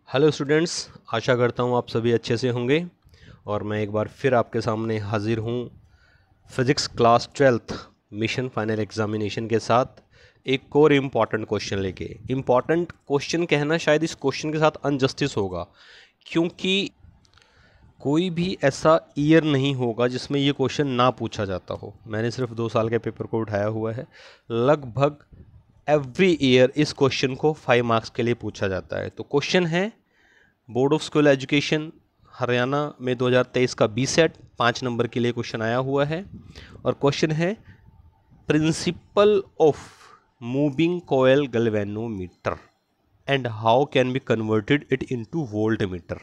Hello students, आशा करता हूँ आप सभी अच्छे से होंगे। और मैं एक बार फिर आपके सामने हाजिर हूँ physics class 12th mission final examination के साथ एक और इम्पॉर्टेंट क्वेश्चन लेके। इम्पॉर्टेंट क्वेश्चन कहना शायद इस क्वेश्चन के साथ अनजस्टिस होगा, क्योंकि कोई भी ऐसा ईयर नहीं होगा जिसमें ये क्वेश्चन ना पूछा जाता हो। मैंने सिर्फ 2 साल के पेपर को उठाया हुआ है। लगभग एवरी ईयर इस क्वेश्चन को 5 मार्क्स के लिए पूछा जाता है। तो क्वेश्चन है, board of school education Haryana में 2023 का बी सेट 5 नंबर के लिए क्वेश्चन आया हुआ है। और क्वेश्चन है principle of moving coil galvanometer and how can be converted it into volt metre,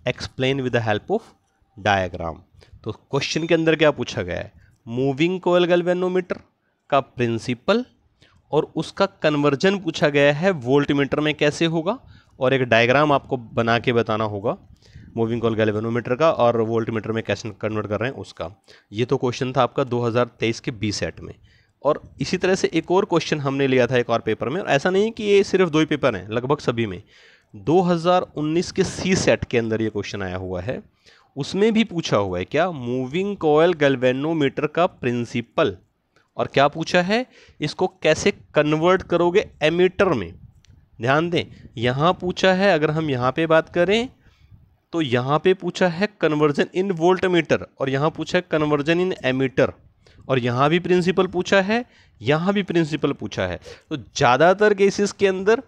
explain with the help of diagram. तो क्वेश्चन के अंदर क्या पूछा गया है, मूविंग कॉयल गैल्वेनोमीटर का प्रिंसिपल और उसका कन्वर्जन पूछा गया है वोल्ट मीटर में कैसे होगा, और एक डायग्राम आपको बना के बताना होगा मूविंग कॉयल गैल्वेनोमीटर का और वोल्ट मीटर में कैसे कन्वर्ट कर रहे हैं उसका। ये तो क्वेश्चन था आपका 2023 के बी सेट में। और इसी तरह से एक और क्वेश्चन हमने लिया था एक और पेपर में, और ऐसा नहीं कि ये सिर्फ 2 ही पेपर हैं, लगभग सभी में। 2019 के सी सेट के अंदर ये क्वेश्चन आया हुआ है, उसमें भी पूछा हुआ है क्या, मूविंग कॉयल गैल्वेनोमीटर का प्रिंसिपल, और क्या पूछा है, इसको कैसे कन्वर्ट करोगे एमीटर में। ध्यान दें, यहाँ पूछा है, अगर हम यहाँ पे बात करें तो यहाँ पे पूछा है कन्वर्जन इन वोल्ट मीटर, और यहाँ पूछा है कन्वर्जन इन एमीटर, और यहाँ भी प्रिंसिपल पूछा है, यहाँ भी प्रिंसिपल पूछा है। तो ज़्यादातर केसेस के अंदर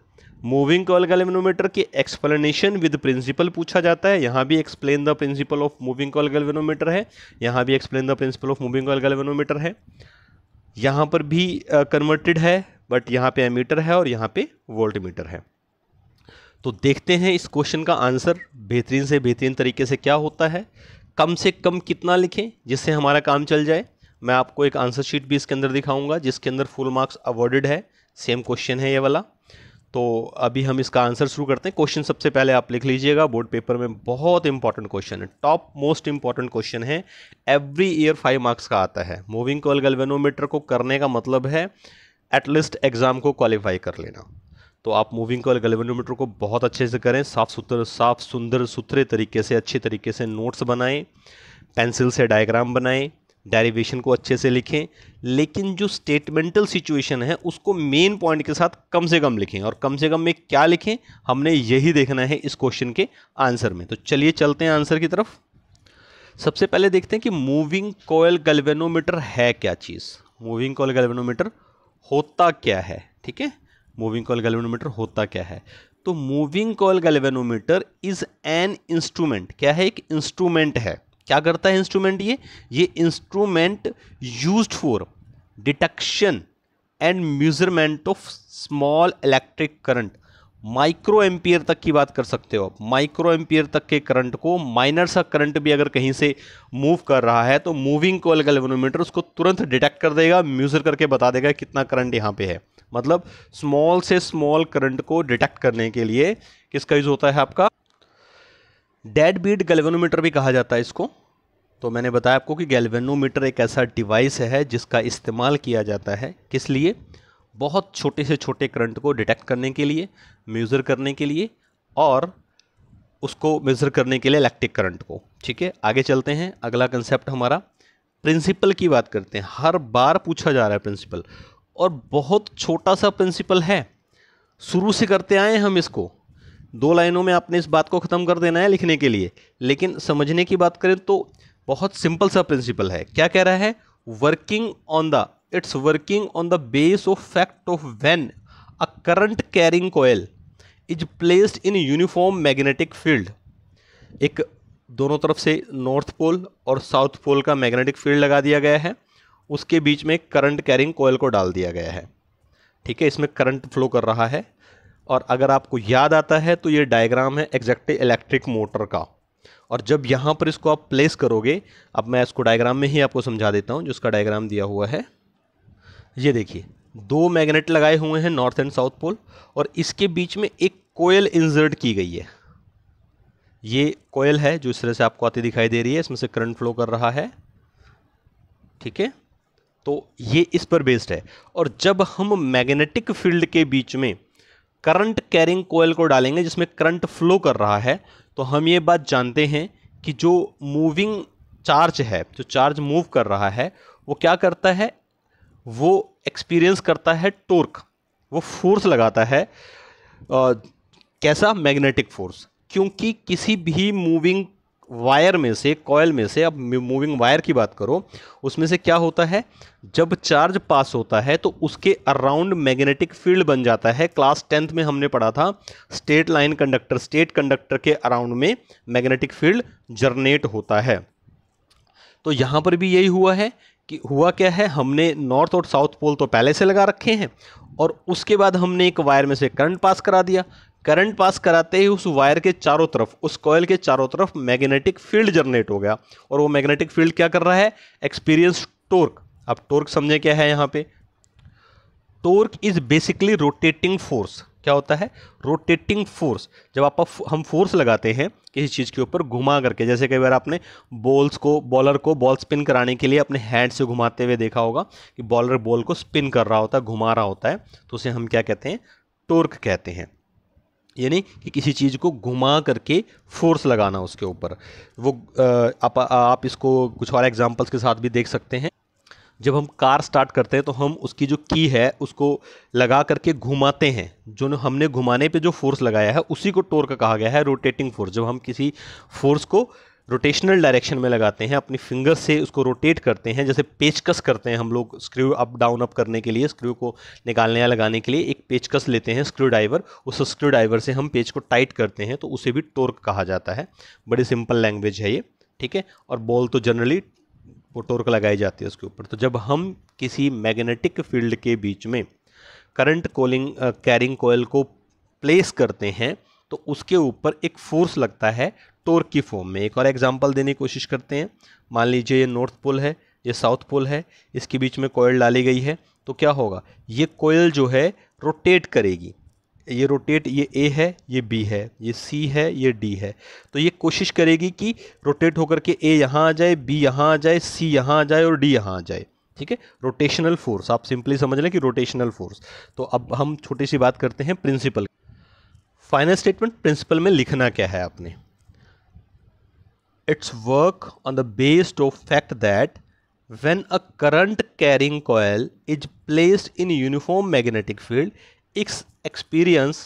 मूविंग कॉयल गैल्वेनोमीटर की एक्सप्लेनेशन विद प्रिंसिपल पूछा जाता है। यहाँ भी explain the principle of moving coil galvanometer है, यहाँ भी explain the principle of moving coil galvanometer है, यहाँ पर भी कन्वर्टेड है, बट यहाँ पे एमीटर है और यहाँ पे वोल्ट मीटर है। तो देखते हैं इस क्वेश्चन का आंसर बेहतरीन से बेहतरीन तरीके से क्या होता है। कम से कम कितना लिखें जिससे हमारा काम चल जाए। मैं आपको एक आंसर शीट भी इसके अंदर दिखाऊंगा जिसके अंदर फुल मार्क्स अवॉर्डेड है। सेम क्वेश्चन है ये वाला। तो अभी हम इसका आंसर शुरू करते हैं। क्वेश्चन सबसे पहले आप लिख लीजिएगा, बोर्ड पेपर में बहुत इंपॉर्टेंट क्वेश्चन है, टॉप मोस्ट इंपॉर्टेंट क्वेश्चन है, एवरी ईयर 5 मार्क्स का आता है। मूविंग कॉयल गैल्वेनोमीटर को करने का मतलब है एटलीस्ट एग्जाम को क्वालिफाई कर लेना। तो आप मूविंग कॉयल गैल्वेनोमीटर को बहुत अच्छे से करें, साफ सुंदर सुथरे तरीके से, अच्छे तरीके से नोट्स बनाएं, पेंसिल से डायग्राम बनाएं, डेरिवेशन को अच्छे से लिखें, लेकिन जो स्टेटमेंटल सिचुएशन है उसको मेन पॉइंट के साथ कम से कम लिखें। और कम से कम में क्या लिखें, हमने यही देखना है इस क्वेश्चन के आंसर में। तो चलिए चलते हैं आंसर की तरफ। सबसे पहले देखते हैं कि मूविंग कॉयल गैल्वेनोमीटर है क्या चीज़। मूविंग कॉयल गैल्वेनोमीटर होता क्या है, ठीक है। मूविंग कॉयल गैल्वेनोमीटर होता क्या है, तो moving coil galvanometer is an instrument. क्या है, एक इंस्ट्रूमेंट है। क्या करता है इंस्ट्रूमेंट, ये instrument used for detection and measurement of small electric current. Micro ampere तक की बात कर सकते हो आप। माइक्रो एम्पियर तक के करंट को, माइनर सा करंट भी अगर कहीं से मूव कर रहा है तो मूविंग कॉयल गैल्वेनोमीटर उसको तुरंत डिटेक्ट कर देगा, मेजर करके बता देगा कितना करंट यहाँ पे है। मतलब स्मॉल से स्मॉल करंट को डिटेक्ट करने के लिए किसका यूज होता है, आपका डेड बीट गैल्वेनोमीटर भी कहा जाता है इसको। तो मैंने बताया आपको कि गैल्वेनोमीटर एक ऐसा डिवाइस है जिसका इस्तेमाल किया जाता है किस लिए, बहुत छोटे से छोटे करंट को डिटेक्ट करने के लिए, मेजर करने के लिए, और उसको मेजर करने के लिए इलेक्ट्रिक करंट को। ठीक है, आगे चलते हैं। अगला कंसेप्ट हमारा प्रिंसिपल की बात करते हैं। हर बार पूछा जा रहा है प्रिंसिपल, और बहुत छोटा सा प्रिंसिपल है, शुरू से करते आए हम इसको। 2 लाइनों में आपने इस बात को ख़त्म कर देना है लिखने के लिए, लेकिन समझने की बात करें तो बहुत सिंपल सा प्रिंसिपल है। क्या कह रहा है, it's working on the base of fact of when a current carrying coil is placed in uniform magnetic field. एक दोनों तरफ से नॉर्थ पोल और साउथ पोल का मैग्नेटिक फील्ड लगा दिया गया है, उसके बीच में करंट कैरिंग कॉइल को डाल दिया गया है। ठीक है, इसमें करंट फ्लो कर रहा है। और अगर आपको याद आता है तो ये डायग्राम है एग्जैक्टली इलेक्ट्रिक मोटर का। और जब यहाँ पर इसको आप प्लेस करोगे, अब मैं इसको डायग्राम में ही आपको समझा देता हूँ, जो उसका डायग्राम दिया हुआ है। ये देखिए, 2 मैग्नेट लगाए हुए हैं नॉर्थ एंड साउथ पोल, और इसके बीच में एक कोयल इंसर्ट की गई है। ये कोयल है जो इस तरह से आपको आती दिखाई दे रही है, इसमें से करंट फ्लो कर रहा है। ठीक है, तो ये इस पर बेस्ड है। और जब हम मैग्नेटिक फील्ड के बीच में करंट कैरिंग कोयल को डालेंगे जिसमें करंट फ्लो कर रहा है, तो हम ये बात जानते हैं कि जो मूविंग चार्ज है, जो चार्ज मूव कर रहा है, वो क्या करता है, वो एक्सपीरियंस करता है टॉर्क, वो फोर्स लगाता है। कैसा? Magnetic force. क्योंकि किसी भी मूविंग वायर में से, कॉयल में से, अब मूविंग वायर की बात करो, उसमें से क्या होता है, जब चार्ज पास होता है तो उसके अराउंड मैग्नेटिक फील्ड बन जाता है। क्लास 10th में हमने पढ़ा था state line conductor, state conductor के अराउंड में मैग्नेटिक फील्ड जनरेट होता है। तो यहां पर भी यही हुआ है कि हुआ क्या है, हमने नॉर्थ और साउथ पोल तो पहले से लगा रखे हैं और उसके बाद हमने एक वायर में से करंट पास करा दिया। करंट पास कराते ही उस वायर के चारों तरफ, उस कॉइल के चारों तरफ मैग्नेटिक फील्ड जनरेट हो गया और वो मैग्नेटिक फील्ड क्या कर रहा है, एक्सपीरियंस टॉर्क। अब टॉर्क समझे क्या है यहाँ पे? Torque is basically rotating force. क्या होता है? Rotating force. जब हम फोर्स लगाते हैं किसी चीज़ के ऊपर घुमा करके, जैसे कई बार आपने बॉलर को बॉल स्पिन कराने के लिए अपने हैंड से घुमाते हुए देखा होगा कि बॉलर बॉल को स्पिन कर रहा होता है, घुमा रहा होता है, तो उसे हम क्या कहते हैं? टॉर्क कहते हैं। यानी कि किसी चीज़ को घुमा करके फोर्स लगाना उसके ऊपर। वो आप इसको कुछ और एग्जांपल्स के साथ भी देख सकते हैं। जब हम कार स्टार्ट करते हैं तो हम उसकी जो की है उसको लगा करके घुमाते हैं, जो हमने घुमाने पे जो फोर्स लगाया है उसी को टॉर्क कहा गया है, रोटेटिंग फोर्स। जब हम किसी फोर्स को रोटेशनल डायरेक्शन में लगाते हैं, अपनी फिंगर से उसको रोटेट करते हैं, जैसे पेचकस करते हैं हम लोग स्क्रू अप डाउन अप करने के लिए, स्क्रू को निकालने या लगाने के लिए एक पेचकस लेते हैं, स्क्रू ड्राइवर, उस स्क्रू ड्राइवर से हम पेच को टाइट करते हैं, तो उसे भी टॉर्क कहा जाता है। बड़ी सिंपल लैंग्वेज है ये, ठीक है। और बॉल तो जनरली वो टॉर्क लगाई जाती है उसके ऊपर। तो जब हम किसी मैग्नेटिक फील्ड के बीच में करंट कैरिंग कॉइल को प्लेस करते हैं तो उसके ऊपर एक फोर्स लगता है टॉर्क की फॉर्म में। एक और एग्जांपल देने की कोशिश करते हैं। मान लीजिए ये नॉर्थ पोल है, ये साउथ पोल है, इसके बीच में कॉइल डाली गई है, तो क्या होगा, ये कॉइल जो है रोटेट करेगी। ये रोटेट, ये ए है, ये बी है, ये सी है, ये डी है, तो ये कोशिश करेगी कि रोटेट होकर के ए यहाँ आ जाए, बी यहाँ आ जाए, सी यहाँ आ जाए और डी यहाँ आ जाए, ठीक है। रोटेशनल फोर्स, आप सिंपली समझ लें कि रोटेशनल फोर्स। तो अब हम छोटी सी बात करते हैं प्रिंसिपल। फाइनल स्टेटमेंट प्रिंसिपल में लिखना क्या है आपने? It's work on the based of fact that when a current carrying coil is placed in uniform magnetic field it experience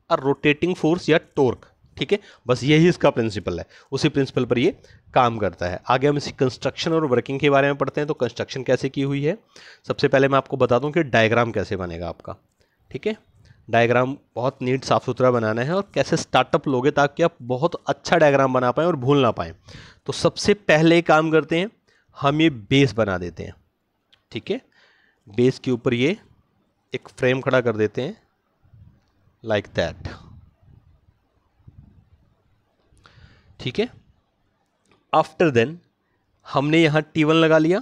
a rotating force या टॉर्क, ठीक है। बस यही इसका प्रिंसिपल है, उसी प्रिंसिपल पर ये काम करता है। आगे हम इसी कंस्ट्रक्शन और वर्किंग के बारे में पढ़ते हैं। तो कंस्ट्रक्शन कैसे की हुई है, सबसे पहले मैं आपको बता दूं कि डायग्राम कैसे बनेगा आपका, ठीक है। डायग्राम बहुत नीट साफ सुथरा बनाना है और कैसे स्टार्टअप लोगे ताकि आप बहुत अच्छा डायग्राम बना पाएँ और भूल ना पाएँ। तो सबसे पहले काम करते हैं, हम ये बेस बना देते हैं, ठीक है। बेस के ऊपर ये एक फ्रेम खड़ा कर देते हैं लाइक दैट, ठीक है। आफ्टर देन हमने यहां T1 लगा लिया,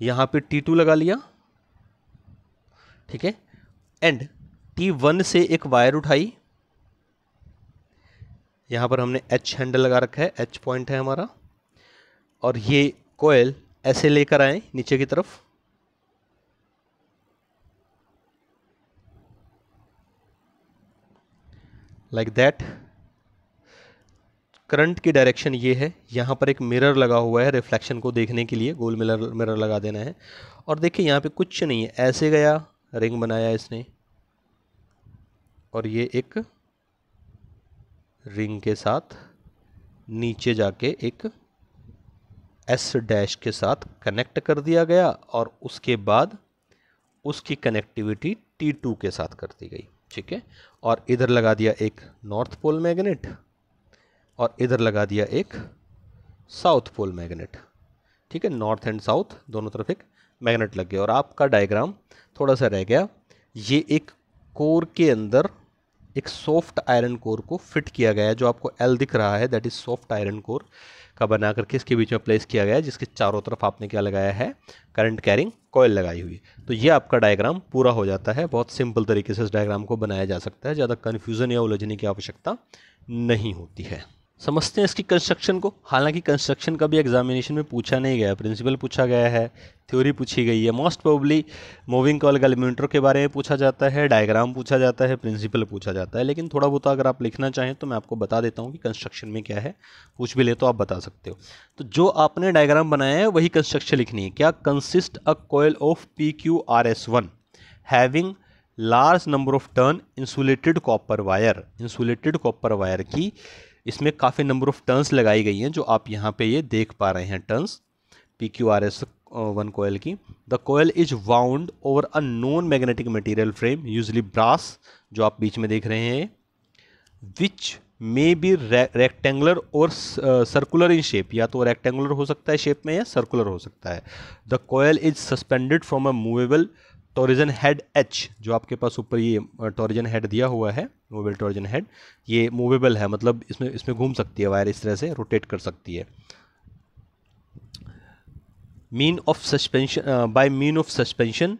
यहां पे T2 लगा लिया, ठीक है। एंड T1 से एक वायर उठाई, यहां पर हमने H हैंडल लगा रखा है, H पॉइंट है हमारा, और ये कॉइल ऐसे लेकर आए नीचे की तरफ, लाइक दैट। करंट की डायरेक्शन ये है, यहाँ पर एक मिरर लगा हुआ है रिफ्लेक्शन को देखने के लिए, गोल मिरर लगा देना है। और देखिए यहाँ पे कुछ नहीं है, ऐसे गया, रिंग बनाया इसने, और ये एक रिंग के साथ नीचे जाके एक एस डैश के साथ कनेक्ट कर दिया गया और उसके बाद उसकी कनेक्टिविटी T2 के साथ कर दी गई, ठीक है। और इधर लगा दिया एक नॉर्थ पोल मैग्नेट और इधर लगा दिया एक साउथ पोल मैग्नेट, ठीक है। नॉर्थ एंड साउथ दोनों तरफ एक मैग्नेट लग गया और आपका डायग्राम थोड़ा सा रह गया। ये एक कोर के अंदर एक सॉफ्ट आयरन कोर को फिट किया गया है, जो आपको L दिख रहा है, that is soft iron core का बना करके इसके बीच में प्लेस किया गया है, जिसके चारों तरफ आपने क्या लगाया है, करंट कैरिंग कॉइल लगाई हुई। तो ये आपका डायग्राम पूरा हो जाता है। बहुत सिंपल तरीके से इस डायग्राम को बनाया जा सकता है, ज़्यादा कन्फ्यूज़न या उलझने की आवश्यकता नहीं होती है। समझते हैं इसकी कंस्ट्रक्शन को। हालांकि कंस्ट्रक्शन का भी एग्जामिनेशन में पूछा नहीं गया, प्रिंसिपल पूछा गया है, थ्योरी पूछी गई है। Most probably moving coil galvanometer के बारे में पूछा जाता है, डायग्राम पूछा जाता है, प्रिंसिपल पूछा जाता है। लेकिन थोड़ा बहुत अगर आप लिखना चाहें तो मैं आपको बता देता हूँ कि कंस्ट्रक्शन में क्या है, पूछ भी ले तो आप बता सकते हो। तो जो आपने डायग्राम बनाया है वही कंस्ट्रक्शन लिखनी है। क्या consist a coil of PQRS1 having large number of turn insulated copper wire. Insulated copper wire की इसमें काफ़ी नंबर ऑफ टर्न्स लगाई गई हैं, जो आप यहाँ पे ये देख पा रहे हैं टर्न्स PQRS1 कोयल की। The coil is wound over a non magnetic material frame usually brass, जो आप बीच में देख रहे हैं, विच मे बी रेक्टेंगुलर और सर्कुलर इन शेप। या तो रेक्टेंगुलर हो सकता है शेप में या सर्कुलर हो सकता है। The coil is suspended from a movable torsion head H, जो आपके पास ऊपर ये टॉरिजन हेड दिया हुआ है, मूवेबल टॉरिजन हेड, ये मूवेबल है, मतलब इसमें घूम सकती है वायर, इस तरह से रोटेट कर सकती है। Mean of suspension, by mean of suspension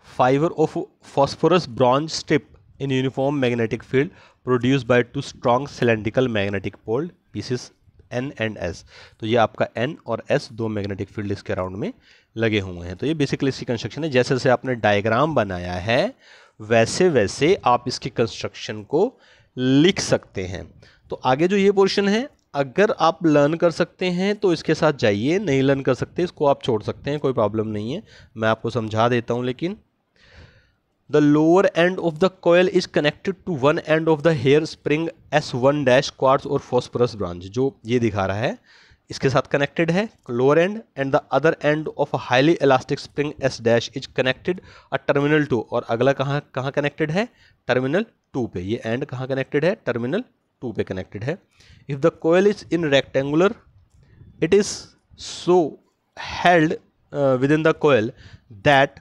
fibre of phosphorus bronze strip in uniform magnetic field produced by two strong cylindrical magnetic pole pieces N and S। तो ये आपका N और S दो मैग्नेटिक फील्ड इसके around में लगे हुए हैं। तो ये बेसिकली इसकी कंस्ट्रक्शन है। जैसे जैसे आपने डायग्राम बनाया है वैसे वैसे आप इसकी कंस्ट्रक्शन को लिख सकते हैं। तो आगे जो ये पोर्शन है, अगर आप लर्न कर सकते हैं तो इसके साथ जाइए, नहीं लर्न कर सकते इसको आप छोड़ सकते हैं, कोई प्रॉब्लम नहीं है। मैं आपको समझा देता हूँ। लेकिन The lower end of the coil is connected to one end of the hair spring S1 dash quartz और phosphorus branch, जो ये दिखा रहा है इसके साथ कनेक्टेड है lower and, and the other end of a highly elastic spring S dash is connected a terminal 2। और अगला कहाँ कहाँ कनेक्टेड है, टर्मिनल 2 पे। ये एंड कहाँ कनेक्टेड है, टर्मिनल 2 पे कनेक्टेड है। If the coil is in rectangular it is so held within the coil that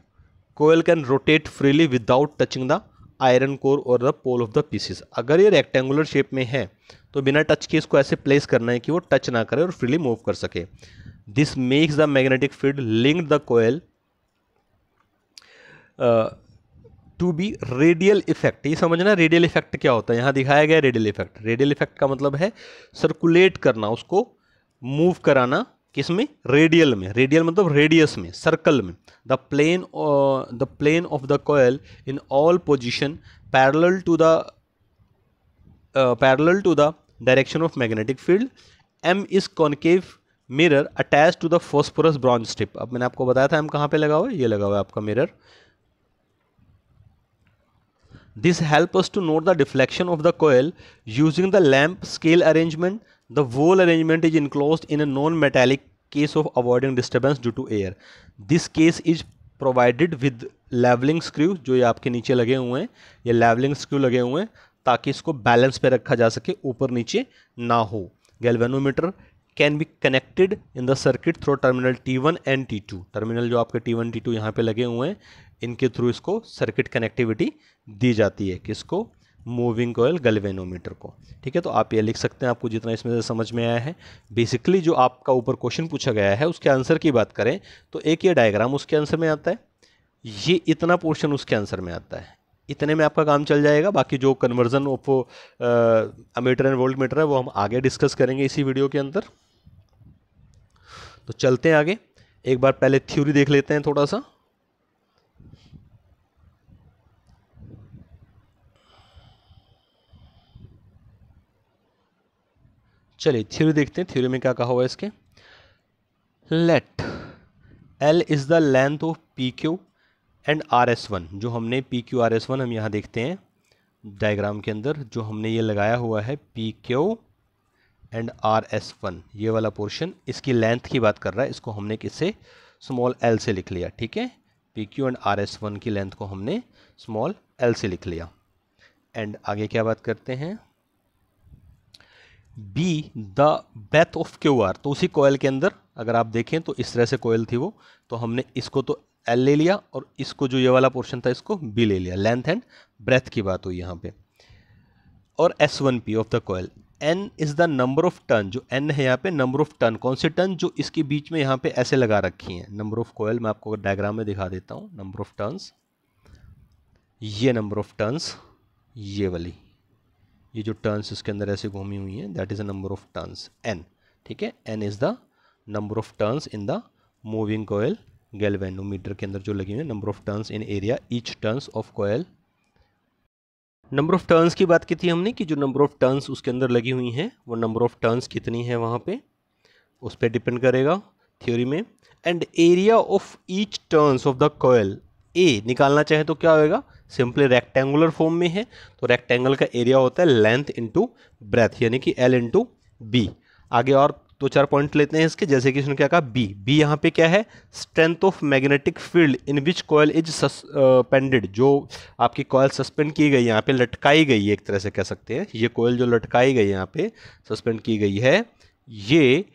coil can rotate freely without touching the iron core or the pole of the pieces। अगर ये rectangular shape में है तो बिना touch के इसको ऐसे place करना है कि वो टच ना करे और फ्रीली मूव कर सके। This makes the magnetic field link the coil to be radial effect. ये समझना रेडियल इफेक्ट क्या होता है, यहाँ दिखाया गया रेडियल इफेक्ट। रेडियल इफेक्ट का मतलब है सर्कुलेट करना, उसको मूव कराना, किसमें, रेडियल में। रेडियल मतलब रेडियस में, सर्कल में। The plane of the coil in all position parallel to the direction of magnetic field. M is concave mirror attach to the phosphorus bronze strip. अब मैंने आपको बताया था M कहाँ पे लगा हुआ है, ये लगा हुआ है आपका mirror. This helps us to note the deflection of the coil using the lamp scale arrangement. The whole arrangement is enclosed in a non-metallic case of avoiding disturbance due to air. This case is provided with leveling screw, जो ये आपके नीचे लगे हुए हैं, ये leveling screw लगे हुए हैं ताकि इसको बैलेंस पे रखा जा सके, ऊपर नीचे ना हो। Galvanometer can be connected in the circuit through terminal T1 and T2। Terminal जो आपके T1 T2 यहाँ पे लगे हुए हैं, इनके थ्रू इसको सर्किट कनेक्टिविटी दी जाती है, किसको, मूविंग कॉयल गैल्वेनोमीटर को। ठीक है, तो आप ये लिख सकते हैं, आपको जितना इसमें से समझ में आया है। बेसिकली जो आपका ऊपर क्वेश्चन पूछा गया है उसके आंसर की बात करें तो एक ये डायग्राम उसके आंसर में आता है, ये इतना पोर्शन उसके आंसर में आता है। इतने में आपका काम चल जाएगा। बाकी जो conversion of ammeter and volt meter है वो हम आगे डिस्कस करेंगे इसी वीडियो के अंदर। तो चलते हैं आगे, एक बार पहले थ्योरी देख लेते हैं थोड़ा सा। चलिए थ्योरी देखते हैं, थ्योरी में क्या कहा हुआ है इसके। Let L is the length of PQ and RS1। जो हमने PQ RS1 हम यहाँ देखते हैं डायग्राम के अंदर, जो हमने ये लगाया हुआ है PQ एंड RS1, ये वाला पोर्शन इसकी लेंथ की बात कर रहा है। इसको हमने किससे, स्मॉल l से लिख लिया। ठीक है, PQ एंड RS1 की लेंथ को हमने स्मॉल l से लिख लिया। एंड आगे क्या बात करते हैं, B the breadth of QR। तो उसी कोयल के अंदर अगर आप देखें तो इस तरह से कोयल थी वो, तो हमने इसको तो L ले लिया और इसको जो ये वाला पोर्शन था इसको B ले लिया। लेंथ एंड ब्रेथ की बात हुई यहाँ पे। और S1P of the coil. N is the number of turn, जो N है यहाँ पे नंबर ऑफ टर्न, कौन से टर्न, जो इसके बीच में यहाँ पे ऐसे लगा रखी हैं। नंबर ऑफ कोयल मैं आपको डायग्राम में दिखा देता हूँ। नंबर ऑफ टर्न्स, ये नंबर ऑफ टर्न्स ये वाली, ये जो टर्न्स इसके अंदर ऐसे घूमी हुई हैं, that is a number of turns n, ठीक है। n is the number of turns in the moving coil galvanometer के अंदर जो लगी हुई है, number of turns in area each turns of coil. Number of turns की बात की थी हमने कि जो नंबर ऑफ टर्न्स उसके अंदर लगी हुई हैं वो नंबर ऑफ टर्न्स कितनी है वहाँ पे, उस पर डिपेंड करेगा थ्योरी में। And area of each turns of the coil, A निकालना चाहे तो क्या होएगा, सिंपली रेक्टेंगुलर फॉर्म में है तो रेक्टेंगल का एरिया होता है लेंथ इनटू ब्रेथ, यानी कि L इनटू बी। आगे और दो चार पॉइंट लेते हैं इसके, जैसे कि उसने क्या कहा, बी यहाँ पे क्या है, strength of magnetic field in which coil is suspended, जो आपकी कॉयल सस्पेंड की गई यहाँ पे, लटकाई गई है एक तरह से कह सकते हैं, ये कॉयल जो लटकाई गई यहाँ पे सस्पेंड की गई है, ये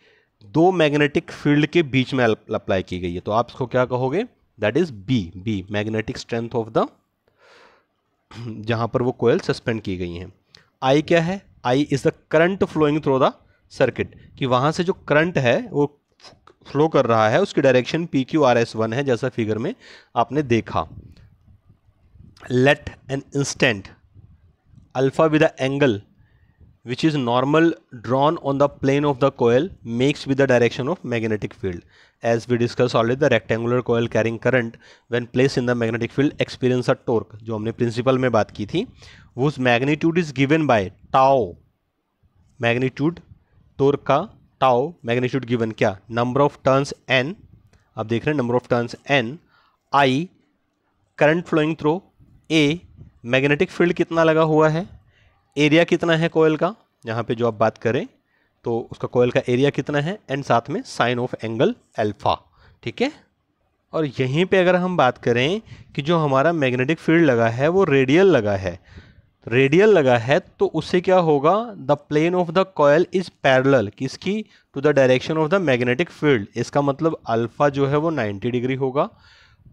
दो मैग्नेटिक फील्ड के बीच में अप्लाई की गई है, तो आप इसको क्या कहोगे, that is B magnetic strength of the, जहां पर वो कोयल सस्पेंड की गई हैं। आई क्या है, I is the current flowing through the circuit, कि वहां से जो करंट है वो फ्लो कर रहा है, उसकी डायरेक्शन PQRS1 है, जैसा फिगर में आपने देखा। Let an instant alpha with the angle which is normal drawn on the plane of the coil makes with the direction of magnetic field. As we discussed already, the rectangular coil carrying current when placed in the magnetic field experience a torque, जो हमने principal में बात की थी, whose magnitude is given by tau, magnitude torque का tau magnitude given क्या, number of turns n, आप देख रहे हैं number of turns n, I current flowing through, A magnetic field कितना लगा हुआ है, एरिया कितना है कोयल का, यहाँ पे जो आप बात करें तो उसका कोयल का एरिया कितना है, एंड साथ में साइन ऑफ एंगल अल्फा, ठीक है। और यहीं पे अगर हम बात करें कि जो हमारा मैग्नेटिक फील्ड लगा है वो रेडियल लगा है, रेडियल लगा है तो उससे क्या होगा, the plane of the coil is parallel किसकी, to the direction of the magnetic field, इसका मतलब अल्फा जो है वो 90 डिग्री होगा,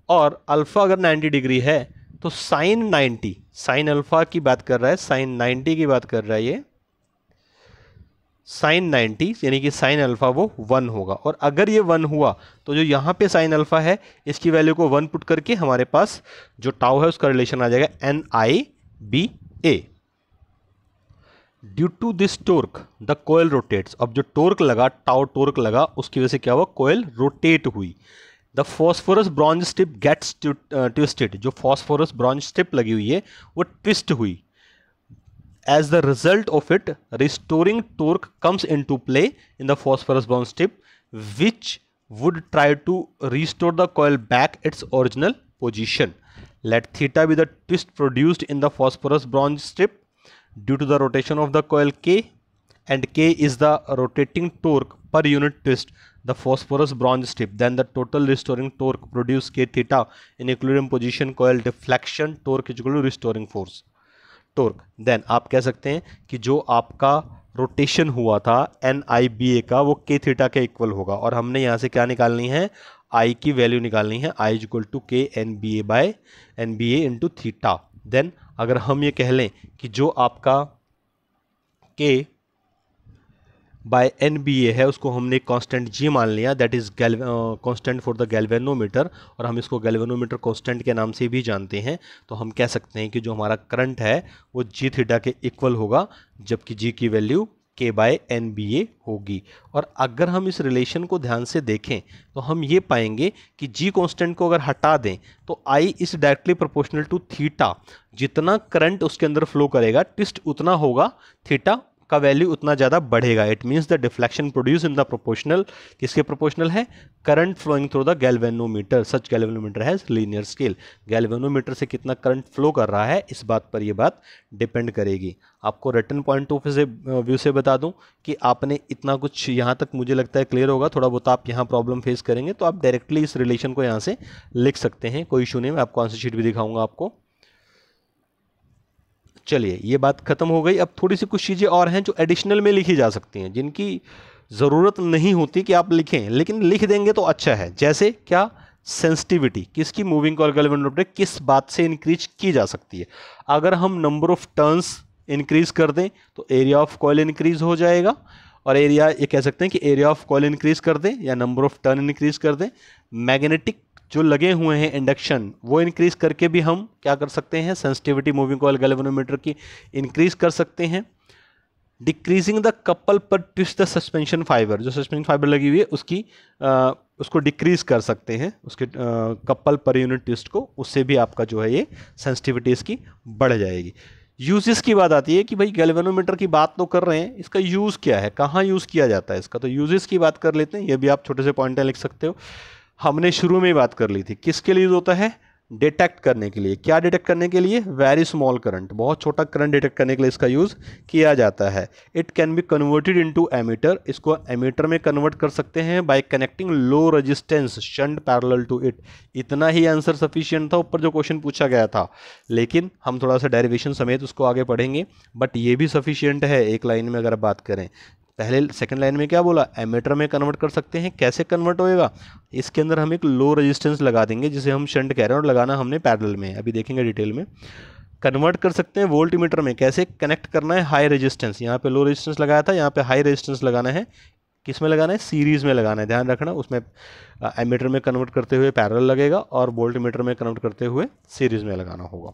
और अल्फा अगर 90 डिग्री है तो साइन 90, साइन अल्फा की बात कर रहा है, साइन 90 की बात कर रहा है ये, साइन 90 यानी कि साइन अल्फा वो 1 होगा, और अगर ये 1 हुआ तो जो यहाँ पे साइन अल्फा है इसकी वैल्यू को 1 पुट करके हमारे पास जो टाउ है उसका रिलेशन आ जाएगा NIBA। Due to this torque the coil rotates, अब जो टोर्क लगा, टाउ टोर्क लगा, उसकी वजह से क्या हुआ, कोयल रोटेट हुई। The phosphorus bronze strip gets twisted, जो फॉस्फोरस ब्रॉन्ज स्ट्रिप लगी हुई है वो ट्विस्ट हुई। As the result of it, restoring torque comes into play in the phosphorus bronze strip, which would try to restore the coil back its original position. Let theta be the twist produced in the phosphorus bronze strip due to the rotation of the coil K, and K is the rotating torque per unit twist the phosphorus bronze strip. Then the total restoring torque produced K theta in equilibrium position coil deflection torque is equal to restoring force. Torque, then आप कह सकते हैं कि जो आपका rotation हुआ था NIBA का वो K थीटा के इक्वल होगा, और हमने यहाँ से क्या निकालनी है, I की वैल्यू निकालनी है, I is equal to K NBA by NBA into theta. Then अगर हम ये कह लें कि जो आपका K बाय NBA है उसको हमने कांस्टेंट G मान लिया, that is constant for the galvanometer, और हम इसको गैल्वेनोमीटर कांस्टेंट के नाम से भी जानते हैं, तो हम कह सकते हैं कि जो हमारा करंट है वो G थीटा के इक्वल होगा, जबकि G की वैल्यू K बाय NBA होगी। और अगर हम इस रिलेशन को ध्यान से देखें तो हम ये पाएंगे कि G कांस्टेंट को अगर हटा दें तो I is directly proportional to theta, जितना करंट उसके अंदर फ्लो करेगा ट्विस्ट उतना होगा, थीटा का वैल्यू उतना ज़्यादा बढ़ेगा। It means the deflection produce in the proportional, किसके प्रोपोर्शनल है, current flowing through the galvanometer, such galvanometer has linear scale. Galvanometer से कितना करंट फ्लो कर रहा है इस बात पर ये बात डिपेंड करेगी। आपको रिटर्न पॉइंट ऑफ व्यू से बता दूं कि आपने इतना कुछ यहाँ तक मुझे लगता है क्लियर होगा, थोड़ा बहुत आप यहाँ प्रॉब्लम फेस करेंगे तो आप डायरेक्टली इस रिलेशन को यहाँ से लिख सकते हैं, कोई इशू नहीं, मैं आपको आंसर शीट भी दिखाऊंगा आपको। चलिए ये बात खत्म हो गई। अब थोड़ी सी कुछ चीज़ें और हैं जो एडिशनल में लिखी जा सकती हैं, जिनकी ज़रूरत नहीं होती कि आप लिखें, लेकिन लिख देंगे तो अच्छा है। जैसे क्या, सेंसिटिविटी किसकी, मूविंग कॉइल गैल्वेनोमीटर किस बात से इंक्रीज की जा सकती है। अगर हम नंबर ऑफ टर्न्स इंक्रीज कर दें तो एरिया ऑफ कॉइल इंक्रीज हो जाएगा, और एरिया ये कह सकते हैं कि एरिया ऑफ कॉइल इंक्रीज कर दें या नंबर ऑफ टर्न इंक्रीज कर दें। मैग्नेटिक जो लगे हुए हैं इंडक्शन वो इंक्रीज करके भी हम क्या कर सकते हैं, सेंसिटिविटी मूविंग कॉइल गैल्वेनोमीटर की इंक्रीज कर सकते हैं। डिक्रीजिंग द कपल पर ट्विस्ट द सस्पेंशन फाइबर, जो सस्पेंशन फाइबर लगी हुई है उसको डिक्रीज कर सकते हैं, उसके कपल पर यूनिट ट्विस्ट को, उससे भी आपका जो है ये सेंसिटिविटी इसकी बढ़ जाएगी। यूजेस की बात आती है कि भाई गैल्वेनोमीटर की बात तो कर रहे हैं, इसका यूज़ क्या है, कहाँ यूज़ किया जाता है इसका, तो यूजेस की बात कर लेते हैं। ये भी आप छोटे से पॉइंट लिख सकते हो। हमने शुरू में ही बात कर ली थी, किसके लिए यूज होता है, डिटेक्ट करने के लिए। क्या डिटेक्ट करने के लिए, वेरी स्मॉल करंट, बहुत छोटा करंट डिटेक्ट करने के लिए इसका यूज किया जाता है। It can be converted into ammeter, इसको एमीटर में कन्वर्ट कर सकते हैं by connecting low resistance shunt parallel to it. इतना ही आंसर सफिशिएंट था ऊपर जो क्वेश्चन पूछा गया था, लेकिन हम थोड़ा सा डेरिवेशन समेत उसको आगे पढ़ेंगे, बट ये भी सफिशिएंट है एक लाइन में अगर बात करें। पहले सेकंड लाइन में क्या बोला, एमीटर में कन्वर्ट कर सकते हैं। कैसे कन्वर्ट होएगा, इसके अंदर हम एक लो रेजिस्टेंस लगा देंगे जिसे हम शंट कह रहे हैं, और लगाना हमने पैरेलल में, अभी देखेंगे डिटेल में। कन्वर्ट कर सकते हैं वोल्ट मीटर में, कैसे कनेक्ट करना है, हाई रेजिस्टेंस, यहाँ पे लो रेजिस्टेंस लगाया था, यहाँ पे हाई रेजिस्टेंस लगाना है। किस में लगाना है, सीरीज में लगाना है, ध्यान रखना। उसमें एमीटर में कन्वर्ट करते हुए पैरेलल लगेगा और वोल्ट मीटर में कन्वर्ट करते हुए सीरीज में लगाना होगा।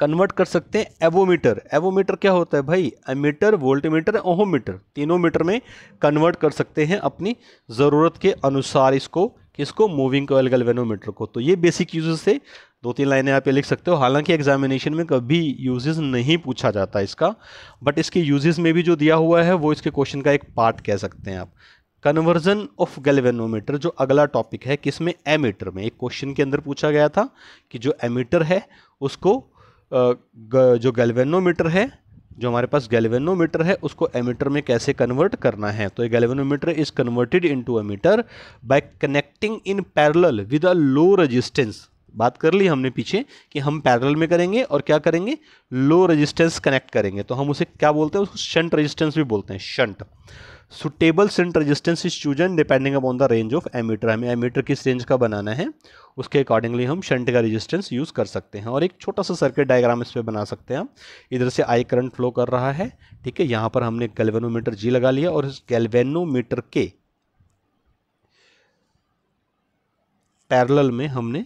कन्वर्ट कर सकते हैं एवोमीटर। एवोमीटर क्या होता है भाई, एमीटर, वोल्टमीटर, ओहोमीटर, तीनों मीटर में कन्वर्ट कर सकते हैं अपनी ज़रूरत के अनुसार इसको, किसको, मूविंग कॉइल गैल्वेनोमीटर को। तो ये बेसिक यूजेस से 2-3 लाइनें आप ये लिख सकते हो। हालांकि एग्जामिनेशन में कभी यूजेस नहीं पूछा जाता इसका, बट इसके यूजेस में भी जो दिया हुआ है वो इसके क्वेश्चन का एक पार्ट कह सकते हैं आप। कन्वर्जन ऑफ गैल्वेनोमीटर जो अगला टॉपिक है, किसमें, एमीटर में। एक क्वेश्चन के अंदर पूछा गया था कि जो एमीटर है उसको जो गैल्वेनोमीटर है, जो हमारे पास गैल्वेनोमीटर है उसको एमीटर में कैसे कन्वर्ट करना है। तो ये galvanometer is converted into ammeter by connecting in parallel with a low resistance. बात कर ली हमने पीछे कि हम पैरेलल में करेंगे और क्या करेंगे, लो रेजिस्टेंस कनेक्ट करेंगे, तो हम उसे क्या बोलते हैं, उसको शंट रेजिस्टेंस भी बोलते हैं, shunt. Suitable shunt resistance is chosen depending upon the range of ammeter. हमें एमीटर किस रेंज का बनाना है उसके अकॉर्डिंगली हम शंट का रेजिस्टेंस यूज कर सकते हैं। और एक छोटा सा सर्किट डायग्राम इस पे बना सकते हैं हम। इधर से आई करंट फ्लो कर रहा है, ठीक है, यहाँ पर हमने गैल्वेनोमीटर जी लगा लिया और इस गैल्वेनोमीटर के पैरेलल में हमने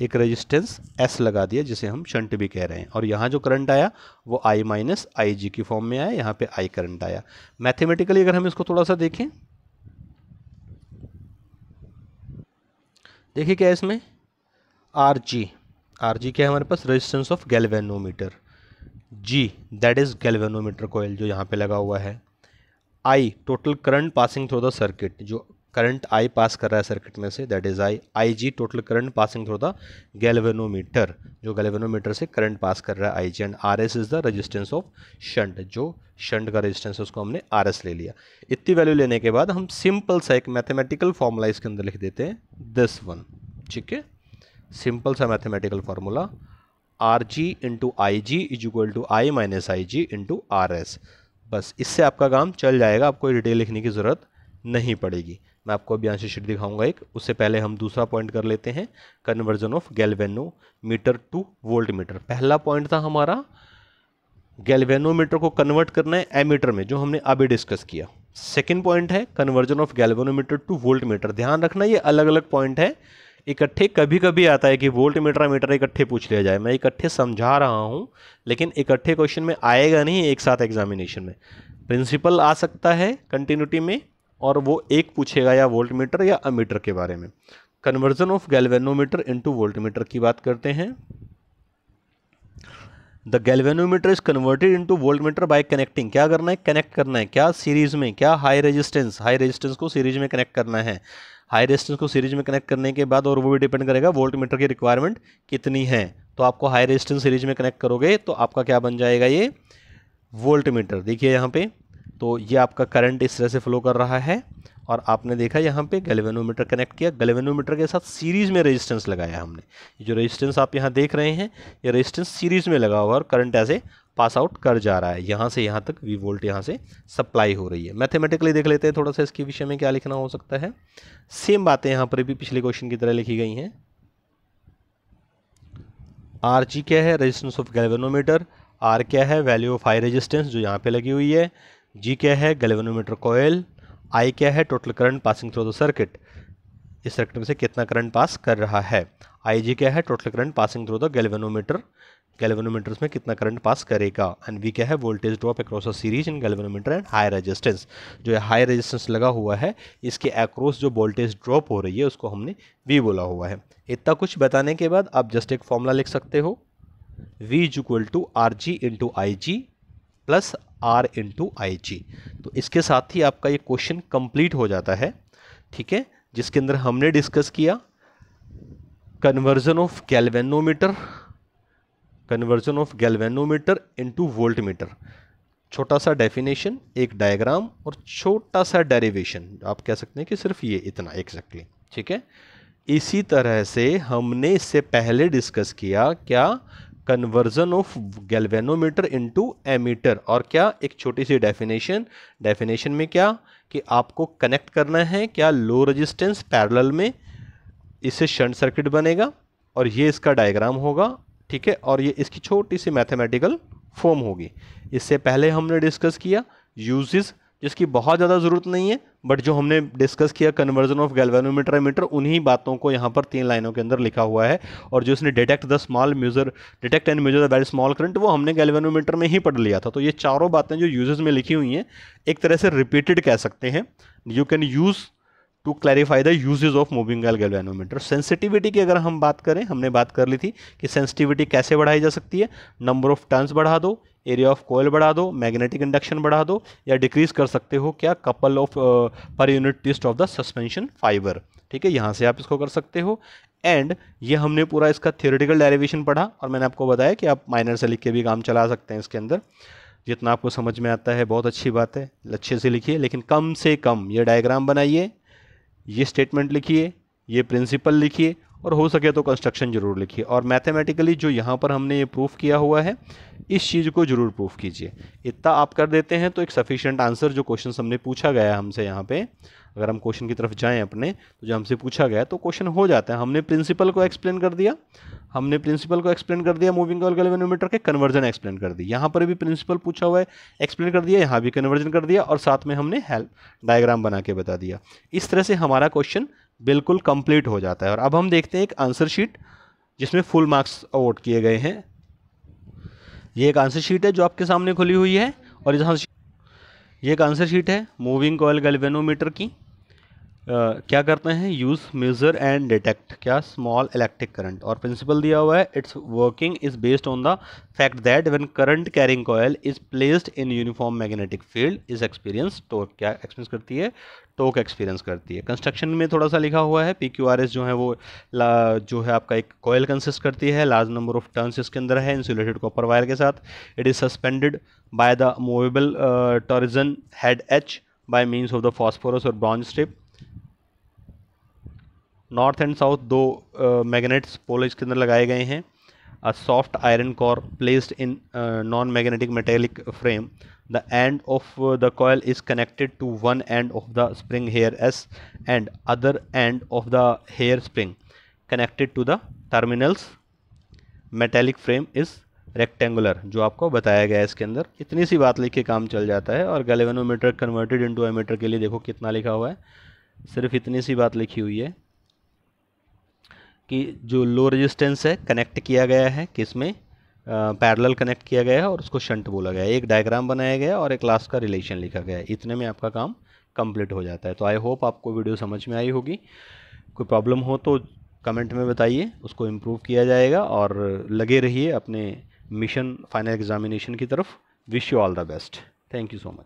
एक रेजिस्टेंस S लगा दिया जिसे हम शंट भी कह रहे हैं। और यहाँ जो करंट आया वो I माइनस आई जी की फॉर्म में आया, यहाँ पे I करंट आया। मैथमेटिकली अगर हम इसको थोड़ा सा देखें, देखिए क्या है इसमें, RG क्या है हमारे पास, resistance of galvanometer. G that is galvanometer coil जो यहाँ पे लगा हुआ है। I total current passing through the circuit, जो करंट I पास कर रहा है सर्किट में से, that is IG total current passing through the galvanometer, जो गैल्वेनोमीटर से करंट पास कर रहा है IG, and RS is the resistance of shunt, जो शंट का रेजिस्टेंस है उसको हमने RS ले लिया। इतनी वैल्यू लेने के बाद हम सिंपल सा एक मैथमेटिकल फॉर्मूला इसके अंदर लिख देते हैं, दिस वन, ठीक है, सिंपल सा mathematical formula, RG into IG is equal to I minus IG into RS। बस इससे आपका काम चल जाएगा, आपको डिटेल लिखने की ज़रूरत नहीं पड़ेगी। मैं आपको अभी आंसर शीट दिखाऊंगा एक, उससे पहले हम दूसरा पॉइंट कर लेते हैं, conversion of galvanometer to voltmeter. पहला पॉइंट था हमारा गैल्वेनोमीटर को कन्वर्ट करना है एमीटर में, जो हमने अभी डिस्कस किया। सेकंड पॉइंट है conversion of galvanometer to voltmeter. ध्यान रखना ये अलग अलग पॉइंट है, इकट्ठे कभी कभी आता है कि वोल्ट मीटर मीटर इकट्ठे पूछ लिया जाए, मैं इकट्ठे समझा रहा हूँ, लेकिन इकट्ठे क्वेश्चन में आएगा नहीं एक साथ एग्जामिनेशन में। प्रिंसिपल आ सकता है कंटिन्यूटी में और वो एक पूछेगा या वोल्ट मीटर या अमीटर के बारे में। Conversion of galvanometer into volt meter की बात करते हैं। The galvanometer is converted into volt meter by connecting, क्या करना है, कनेक्ट करना है, क्या, सीरीज में, क्या, हाई रेजिस्टेंस को सीरीज में कनेक्ट करना है। हाई रेजिस्टेंस को सीरीज में कनेक्ट करने के बाद, और वो भी डिपेंड करेगा वोल्ट मीटर की रिक्वायरमेंट कितनी है, तो आपको हाई रेजिस्टेंस सीरीज में कनेक्ट करोगे तो आपका क्या बन जाएगा, ये वोल्ट मीटर। देखिए यहाँ पे, तो ये आपका करंट इस तरह से फ्लो कर रहा है और आपने देखा यहाँ पे गैल्वेनोमीटर कनेक्ट किया, गैल्वेनोमीटर के साथ सीरीज में रेजिस्टेंस लगाया हमने। ये जो रेजिस्टेंस आप यहाँ देख रहे हैं, ये रेजिस्टेंस सीरीज में लगा हुआ और करंट ऐसे पास आउट कर जा रहा है, यहाँ से यहाँ तक V वोल्ट यहाँ से सप्लाई हो रही है। मैथमेटिकली देख लेते हैं थोड़ा सा इसके विषय में क्या लिखना हो सकता है। सेम बातें यहाँ पर भी पिछले क्वेश्चन की तरह लिखी गई हैं। RG क्या है, रेजिस्टेंस ऑफ गैल्वेनोमीटर, R क्या है, वैल्यू ऑफ हाई रेजिस्टेंस जो यहाँ पे लगी हुई है, G क्या है, गैल्वेनोमीटर कॉइल, I क्या है, total current passing through the circuit. इस सेक्टर में से कितना करंट पास कर रहा है। IG क्या है, total current passing through the galvanometer, galvanometers में कितना करंट पास करेगा। एंड V क्या है, voltage drop across a series in galvanometer and high resistance, जो है हाई रेजिस्टेंस लगा हुआ है इसके अक्रॉस जो वोल्टेज ड्रॉप हो रही है उसको हमने V बोला हुआ है। इतना कुछ बताने के बाद आप जस्ट एक फॉर्मूला लिख सकते हो, V is equal to RG into IG plus R into IG। तो इसके साथ ही आपका ये क्वेश्चन कंप्लीट हो जाता है, ठीक है, जिसके अंदर हमने डिस्कस किया conversion of galvanometer into voltmeter. छोटा सा डेफिनेशन, एक डायग्राम और छोटा सा डेरिवेशन, आप कह सकते हैं कि सिर्फ ये इतना एग्जैक्टली, ठीक है। इसी तरह से हमने इससे पहले डिस्कस किया क्या, conversion of galvanometer into ammeter, और क्या एक छोटी सी डेफिनेशन में क्या कि आपको कनेक्ट करना है क्या लो रेजिस्टेंस पैरेलल में, इससे शंट सर्किट बनेगा और ये इसका डायग्राम होगा, ठीक है, और ये इसकी छोटी सी मैथमेटिकल फॉर्म होगी। इससे पहले हमने डिस्कस किया यूजेस, जिसकी बहुत ज़्यादा ज़रूरत नहीं है, बट जो हमने डिस्कस किया कन्वर्जन ऑफ गैल्वेनोमीटर एमीटर, उन्हीं बातों को यहाँ पर 3 लाइनों के अंदर लिखा हुआ है। और जो इसने detect and measure the very small current, वो हमने गैल्वेनोमीटर में ही पढ़ लिया था। तो ये चारों बातें जो यूजेस में लिखी हुई हैं एक तरह से रिपीटेड कह सकते हैं। You can use to clarify the usages of moving coil galvanometer. Sensitivity की अगर हम बात करें, हमने बात कर ली थी कि सेंसिटिविटी कैसे बढ़ाई जा सकती है, नंबर ऑफ टर्न्स बढ़ा दो, एरिया ऑफ कॉइल बढ़ा दो, मैग्नेटिक इंडक्शन बढ़ा दो, या डिक्रीज कर सकते हो क्या couple of per unit twist of the suspension fibre, ठीक है, यहाँ से आप इसको कर सकते हो। एंड ये हमने पूरा इसका थियोरेटिकल डेरिवेशन पढ़ा, और मैंने आपको बताया कि आप माइनर से लिख के भी काम चला सकते हैं इसके अंदर। जितना आपको समझ में आता है बहुत अच्छी बात है, अच्छे से लिखिए, लेकिन कम से कम ये डायग्राम बनाइए, ये स्टेटमेंट लिखिए, ये प्रिंसिपल लिखिए, और हो सके तो कंस्ट्रक्शन जरूर लिखिए। और मैथमेटिकली जो यहाँ पर हमने ये प्रूफ किया हुआ है इस चीज़ को जरूर प्रूफ कीजिए। इतना आप कर देते हैं तो एक सफिशिएंट आंसर, जो क्वेश्चन हमने पूछा गया हमसे यहाँ पे, अगर हम क्वेश्चन की तरफ जाएं अपने, तो जो हमसे पूछा गया तो क्वेश्चन हो जाता है। हमने प्रिंसिपल को एक्सप्लेन कर दिया, मूविंग कॉइल गैल्वेनोमीटर के कन्वर्जन एक्सप्लेन कर दी, यहाँ पर भी प्रिंसिपल पूछा हुआ है एक्सप्लेन कर दिया, यहाँ भी कन्वर्जन कर दिया, और साथ में हमने हेल्प डायग्राम बना के बता दिया। इस तरह से हमारा क्वेश्चन बिल्कुल कंप्लीट हो जाता है। और अब हम देखते हैं एक आंसर शीट जिसमें फुल मार्क्स अवॉर्ड किए गए हैं। ये एक आंसर शीट है जो आपके सामने खुली हुई है, और ये एक आंसर शीट है मूविंग कॉइल गैल्वेनोमीटर की। क्या करते हैं, यूज़ मेजर एंड डिटेक्ट क्या स्मॉल इलेक्ट्रिक करंट, और प्रिंसिपल दिया हुआ है it's working is based on the fact that when current carrying coil is placed in uniform magnetic field is experience torque, क्या एक्सपीरियंस करती है, टॉर्क एक्सपीरियंस करती है। कंस्ट्रक्शन में थोड़ा सा लिखा हुआ है PQRS जो है वो जो है आपका एक कॉइल कंसिस्ट करती है, लार्ज नंबर ऑफ टर्न्स इसके अंदर है इंसुलेटेड कॉपर वायर के साथ। It is suspended by the movable torsion head H by means of the phosphorus और bronze strip. North and south दो मैग्नेट्स पोल इसके अंदर लगाए गए हैं। A soft iron core placed in non magnetic metallic frame, the end of the coil is connected to one end of the spring hair S and other end of the hair spring connected to the terminals, metallic frame is rectangular, जो आपको बताया गया है इसके अंदर। इतनी सी बात लिख के काम चल जाता है। और गैल्वेनोमीटर कन्वर्टेड इनटू एमीटर के लिए देखो कितना लिखा हुआ है, सिर्फ इतनी सी बात लिखी हुई है कि जो लो रेजिस्टेंस है कनेक्ट किया गया है किसमें, पैरेलल कनेक्ट किया गया है, और उसको शंट बोला गया है। एक डायग्राम बनाया गया और एक क्लास का रिलेशन लिखा गया है। इतने में आपका काम कंप्लीट हो जाता है। तो आई होप आपको वीडियो समझ में आई होगी। कोई प्रॉब्लम हो तो कमेंट में बताइए, उसको इम्प्रूव किया जाएगा। और लगे रहिए अपने मिशन फाइनल एग्जामिनेशन की तरफ। Wish you all the best. Thank you so much.